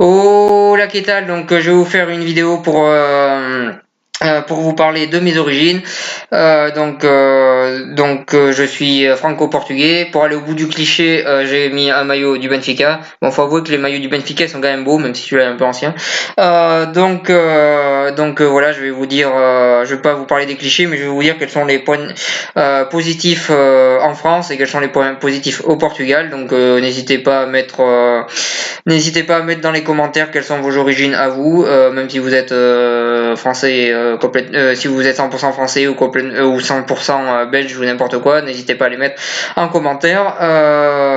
Hola, ¿qué tal? Donc, je vais vous faire une vidéo pour vous parler de mes origines. Je suis franco-portugais. Pour aller au bout du cliché, j'ai mis un maillot du Benfica. Bon, faut avouer que les maillots du Benfica sont quand même beaux, même si celui-là est un peu ancien. Voilà, je vais vous dire, je vais pas vous parler des clichés, mais je vais vous dire quels sont les points positifs en France et quels sont les points positifs au Portugal. Donc, n'hésitez pas à mettre dans les commentaires quelles sont vos origines à vous, même si vous êtes français, si vous êtes 100% français ou 100% belge ou n'importe quoi, n'hésitez pas à les mettre en commentaire,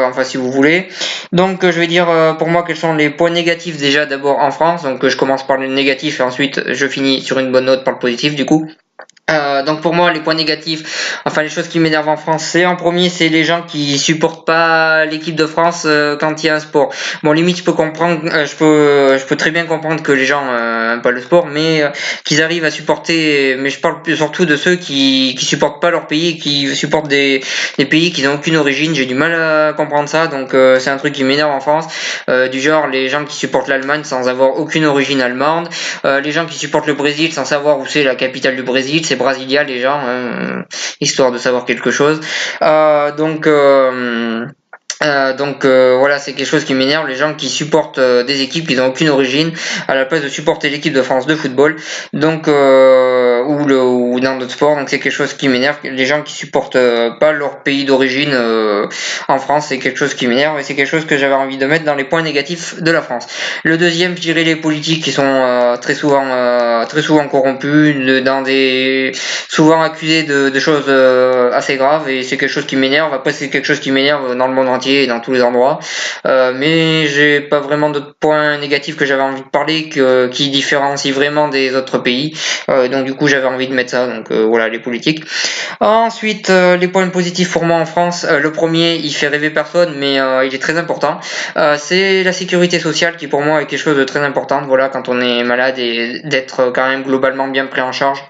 enfin si vous voulez. Donc je vais dire pour moi quels sont les points négatifs déjà d'abord en France, donc je commence par le négatif et ensuite je finis sur une bonne note par le positif du coup. Donc pour moi les points négatifs, enfin les choses qui m'énervent en France, c'est en premier c'est les gens qui supportent pas l'équipe de France quand il y a un sport. Bon limite je peux comprendre, je peux très bien comprendre que les gens aiment pas le sport, mais qu'ils arrivent à supporter. Mais je parle surtout de ceux qui supportent pas leur pays, qui supportent des pays qui n'ont aucune origine. J'ai du mal à comprendre ça, donc c'est un truc qui m'énerve en France. Du genre les gens qui supportent l'Allemagne sans avoir aucune origine allemande, les gens qui supportent le Brésil sans savoir où c'est la capitale du Brésil, c'est Brasilia les gens, histoire de savoir quelque chose. Voilà, c'est quelque chose qui m'énerve, les gens qui supportent des équipes qui n'ont aucune origine, à la place de supporter l'équipe de France de football, ou dans d'autres sports, donc c'est quelque chose qui m'énerve, les gens qui supportent pas leur pays d'origine en France, c'est quelque chose qui m'énerve et c'est quelque chose que j'avais envie de mettre dans les points négatifs de la France. Le deuxième, je dirais les politiques qui sont très souvent corrompus, souvent accusés de choses assez graves et c'est quelque chose qui m'énerve. Après, c'est quelque chose qui m'énerve dans le monde entier et dans tous les endroits. Mais j'ai pas vraiment d'autres points négatifs que j'avais envie de parler qui différencient vraiment des autres pays. Donc du coup, j'avais envie de mettre ça. Donc voilà, les politiques. Ensuite, les points positifs pour moi en France. Le premier, il fait rêver personne, mais il est très important. C'est la sécurité sociale qui pour moi est quelque chose de très important. Voilà, quand on est malade et d'être quand même globalement bien pris en charge.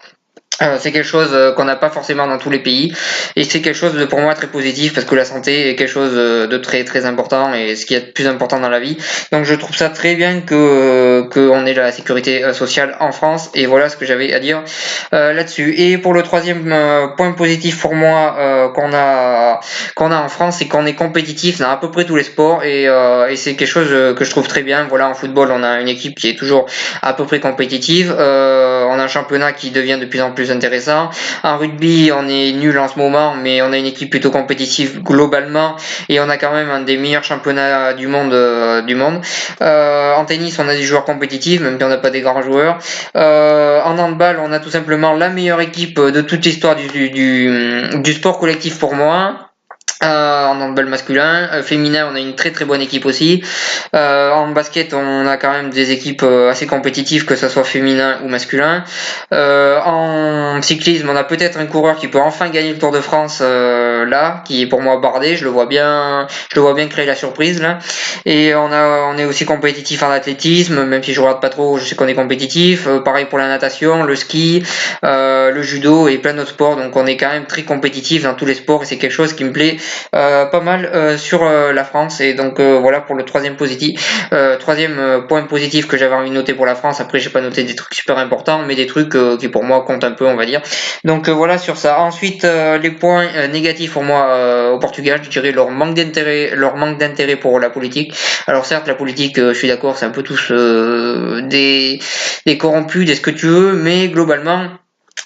C'est quelque chose qu'on n'a pas forcément dans tous les pays et c'est quelque chose de pour moi très positif parce que la santé est quelque chose de très très important et ce qui est de plus important dans la vie. Donc je trouve ça très bien qu'on ait la sécurité sociale en France et voilà ce que j'avais à dire là-dessus. Et pour le troisième point positif pour moi qu'on a en France, c'est qu'on est compétitif dans à peu près tous les sports et c'est quelque chose que je trouve très bien. Voilà, en football on a une équipe qui est toujours à peu près compétitive. On a un championnat qui devient de plus en plus intéressant. En rugby, on est nul en ce moment, mais on a une équipe plutôt compétitive globalement et on a quand même un des meilleurs championnats du monde. En tennis, on a des joueurs compétitifs, même si on n'a pas des grands joueurs. En handball, on a tout simplement la meilleure équipe de toute l'histoire du sport collectif pour moi. En handball masculin, féminin, on a une très très bonne équipe aussi. En basket, on a quand même des équipes assez compétitives, que ce soit féminin ou masculin. En cyclisme, on a peut-être un coureur qui peut enfin gagner le Tour de France là, qui est pour moi Bardet. Je le vois bien créer la surprise là. Et on est aussi compétitif en athlétisme, même si je regarde pas trop, je sais qu'on est compétitif. Pareil pour la natation, le ski, le judo et plein d'autres sports. Donc on est quand même très compétitif dans tous les sports et c'est quelque chose qui me plaît pas mal sur la France et donc voilà pour le troisième point positif que j'avais envie de noter pour la France. Après j'ai pas noté des trucs super importants mais des trucs qui pour moi comptent un peu on va dire. Donc voilà sur ça. Ensuite les points négatifs pour moi au Portugal, je dirais leur manque d'intérêt pour la politique. Alors certes la politique je suis d'accord c'est un peu tous des corrompus, des ce que tu veux, mais globalement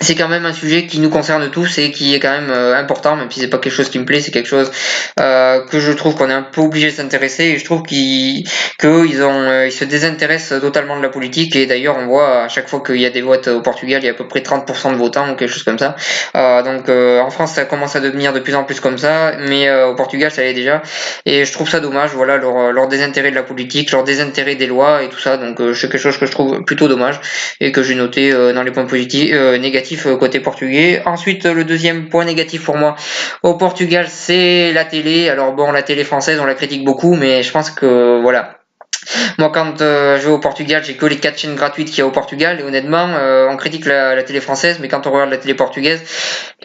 c'est quand même un sujet qui nous concerne tous et qui est quand même important, même si c'est pas quelque chose qui me plaît, c'est quelque chose que je trouve qu'on est un peu obligé de s'intéresser et je trouve ils se désintéressent totalement de la politique et d'ailleurs on voit à chaque fois qu'il y a des votes au Portugal, il y a à peu près 30% de votants ou quelque chose comme ça. En France ça commence à devenir de plus en plus comme ça, mais au Portugal ça l'est déjà et je trouve ça dommage, voilà leur désintérêt de la politique, leur désintérêt des lois et tout ça, donc c'est quelque chose que je trouve plutôt dommage et que j'ai noté dans les points positifs, négatifs côté portugais. Ensuite, le deuxième point négatif pour moi au Portugal, c'est la télé. Alors bon, la télé française, on la critique beaucoup, mais je pense que voilà. Moi, quand je vais au Portugal, j'ai que les 4 chaînes gratuites qu'il y a au Portugal, et honnêtement, on critique la télé française, mais quand on regarde la télé portugaise,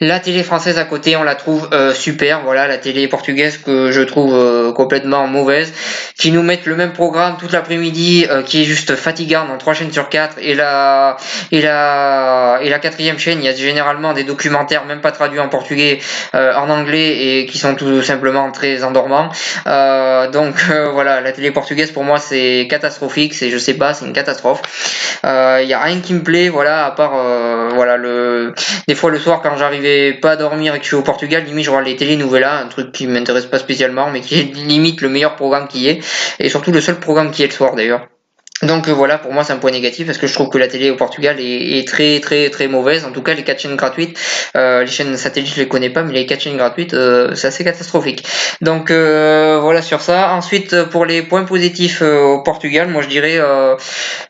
la télé française à côté, on la trouve super. Voilà, la télé portugaise que je trouve complètement mauvaise, qui nous mettent le même programme toute l'après-midi, qui est juste fatigant dans 3 chaînes sur 4, et la quatrième chaîne, il y a généralement des documentaires même pas traduits en portugais, en anglais, et qui sont tout simplement très endormants. Voilà, la télé portugaise pour moi c'est catastrophique, je sais pas, c'est une catastrophe. Y a rien qui me plaît, voilà, à part voilà des fois le soir quand j'arrivais pas à dormir et que je suis au Portugal, limite je regarde les télé-novelas, un truc qui m'intéresse pas spécialement, mais qui est limite le meilleur programme qui est, et surtout le seul programme qui est le soir d'ailleurs. Donc voilà, pour moi c'est un point négatif parce que je trouve que la télé au Portugal est très très très mauvaise. En tout cas les 4 chaînes gratuites, les chaînes satellites je les connais pas, mais les 4 chaînes gratuites c'est assez catastrophique. Donc voilà sur ça. Ensuite pour les points positifs au Portugal, moi je dirais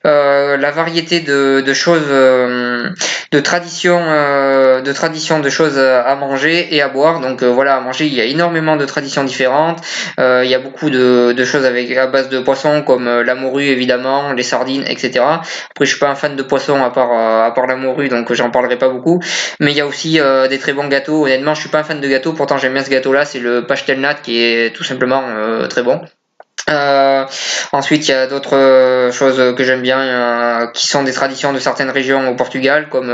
la variété de choses, de traditions de choses à manger et à boire. Donc voilà, à manger il y a énormément de traditions différentes. Il y a beaucoup de choses à base de poissons comme la morue évidemment, les sardines, etc. Après, je suis pas un fan de poisson à part la morue, donc j'en parlerai pas beaucoup. Mais il y a aussi des très bons gâteaux. Honnêtement, je suis pas un fan de gâteaux, pourtant j'aime bien ce gâteau-là. C'est le pastel-nat qui est tout simplement très bon. Euh, Ensuite, il y a d'autres choses que j'aime bien, qui sont des traditions de certaines régions au Portugal, comme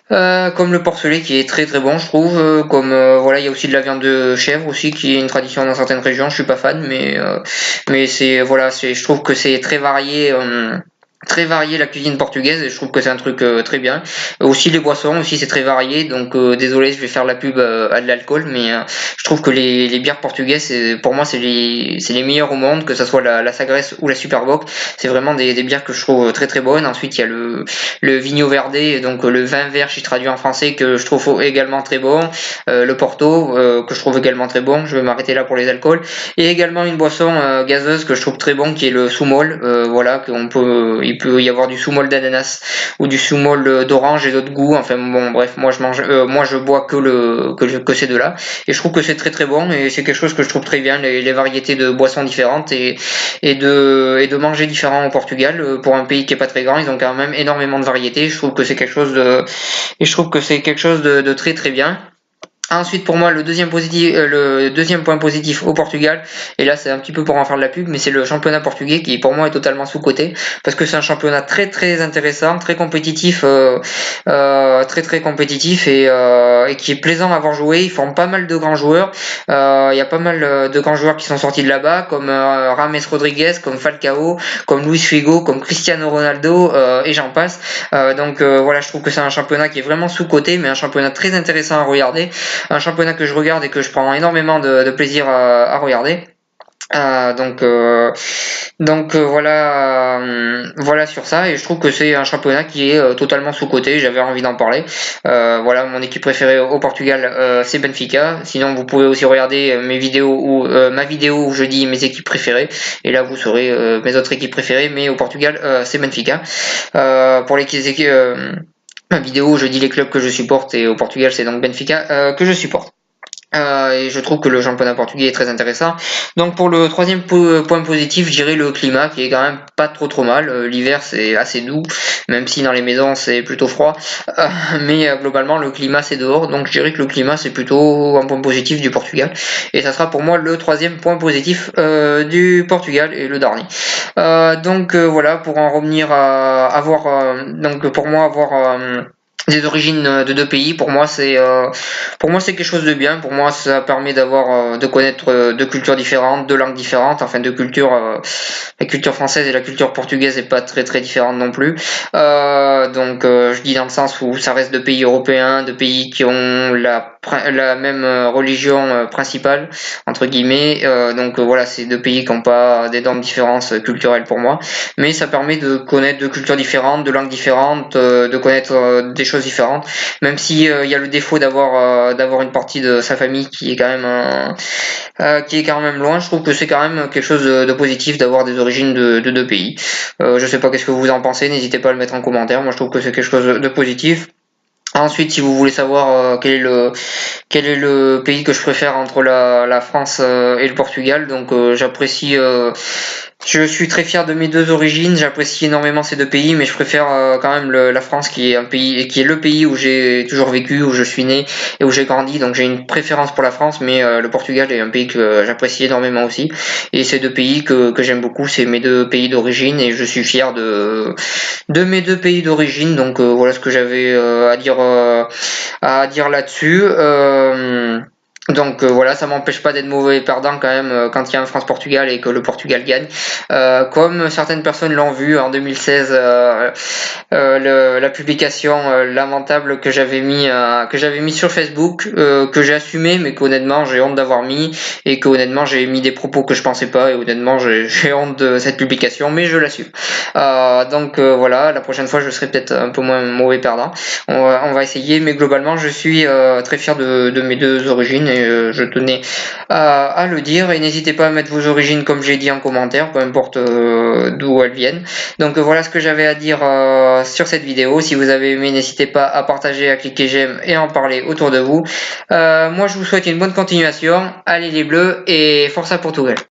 le porcelet qui est très très bon, je trouve. Voilà, il y a aussi de la viande de chèvre aussi qui est une tradition dans certaines régions. Je suis pas fan, mais c'est voilà, je trouve que c'est très varié. Très varié la cuisine portugaise et je trouve que c'est un truc très bien. Aussi les boissons aussi c'est très varié, donc désolé je vais faire la pub à de l'alcool, mais je trouve que les bières portugaises pour moi c'est les meilleures au monde, que ce soit la Sagres ou la Superboc. C'est vraiment des bières que je trouve très très bonnes. Ensuite il y a le Vinho Verde, donc le vin vert je traduit en français, que je trouve également très bon. Le Porto que je trouve également très bon. Je vais m'arrêter là pour les alcools. Et également une boisson gazeuse que je trouve très bon, qui est le Soumol. Voilà, il peut y avoir du Soumol d'ananas ou du Soumol d'orange et d'autres goûts. Enfin bon, bref, moi je bois que ces deux-là. Et je trouve que c'est très très bon, et c'est quelque chose que je trouve très bien, les variétés de boissons différentes et de manger différents au Portugal. Pour un pays qui est pas très grand, ils ont quand même énormément de variétés. Je trouve que c'est quelque chose de très très bien. Ensuite, pour moi, le deuxième point positif au Portugal, et là c'est un petit peu pour en faire de la pub, mais c'est le championnat portugais qui pour moi est totalement sous-coté, parce que c'est un championnat très très intéressant, très compétitif, très très compétitif, et qui est plaisant à avoir joué. Ils forment pas mal de grands joueurs. Il y a pas mal de grands joueurs qui sont sortis de là-bas, comme Rames Rodriguez, comme Falcao, comme Luis Figo, comme Cristiano Ronaldo, et j'en passe. Voilà, je trouve que c'est un championnat qui est vraiment sous-coté, mais un championnat très intéressant à regarder. Un championnat que je regarde et que je prends énormément de plaisir à regarder. Voilà sur ça, et je trouve que c'est un championnat qui est totalement sous-coté. J'avais envie d'en parler. Voilà, mon équipe préférée au Portugal c'est Benfica. Sinon vous pouvez aussi regarder mes vidéos ou ma vidéo où je dis mes équipes préférées, et là vous saurez mes autres équipes préférées, mais au Portugal c'est Benfica. Pour les équipes, ma vidéo où je dis les clubs que je supporte, et au Portugal c'est donc Benfica que je supporte. Et je trouve que le championnat portugais est très intéressant. Donc pour le troisième point positif, je dirais le climat qui est quand même pas trop mal. L'hiver c'est assez doux, même si dans les maisons c'est plutôt froid. Mais globalement le climat c'est dehors, donc je dirais que le climat c'est plutôt un point positif du Portugal. Et ça sera pour moi le troisième point positif du Portugal, et le dernier. Voilà, pour en revenir à avoir donc pour moi avoir des origines de deux pays, pour moi c'est quelque chose de bien. Pour moi ça permet de connaître deux cultures différentes, deux langues différentes, enfin deux cultures. La culture française et la culture portugaise est pas très très différente non plus. Je dis dans le sens où ça reste deux pays européens, deux pays qui ont la même religion principale entre guillemets. Voilà, c'est deux pays qui n'ont pas d'énormes différences culturelles pour moi, mais ça permet de connaître deux cultures différentes, deux langues différentes, de connaître des choses différentes, même si il y a le défaut d'avoir une partie de sa famille qui est quand même loin. Je trouve que c'est quand même quelque chose de positif d'avoir des origines de deux pays. Je sais pas qu'est-ce que vous en pensez, n'hésitez pas à le mettre en commentaire. Moi je trouve que c'est quelque chose de positif. Ensuite, si vous voulez savoir quel est le pays que je préfère entre la France et le Portugal, donc j'apprécie Je suis très fier de mes deux origines, j'apprécie énormément ces deux pays, mais je préfère quand même la France qui est un pays, qui est le pays où j'ai toujours vécu, où je suis né et où j'ai grandi. Donc j'ai une préférence pour la France, mais le Portugal est un pays que j'apprécie énormément aussi. Et ces deux pays que j'aime beaucoup, c'est mes deux pays d'origine et je suis fier de mes deux pays d'origine. Donc voilà ce que j'avais à dire là-dessus. Donc voilà, ça m'empêche pas d'être mauvais perdant quand même quand il y a un France-Portugal et que le Portugal gagne. Comme certaines personnes l'ont vu en 2016, la publication lamentable que j'avais mis sur Facebook, que j'ai assumé, mais qu'honnêtement j'ai honte d'avoir mis et qu'honnêtement j'ai mis des propos que je pensais pas et honnêtement j'ai honte de cette publication, mais je l'assume. Donc voilà, la prochaine fois je serai peut-être un peu moins mauvais perdant. On va essayer, mais globalement je suis très fier de mes deux origines et je tenais à le dire. Et n'hésitez pas à mettre vos origines comme j'ai dit en commentaire, peu importe d'où elles viennent. Donc voilà ce que j'avais à dire sur cette vidéo. Si vous avez aimé, n'hésitez pas à partager, à cliquer j'aime et à en parler autour de vous. Moi je vous souhaite une bonne continuation. Allez les bleus et força Portugal.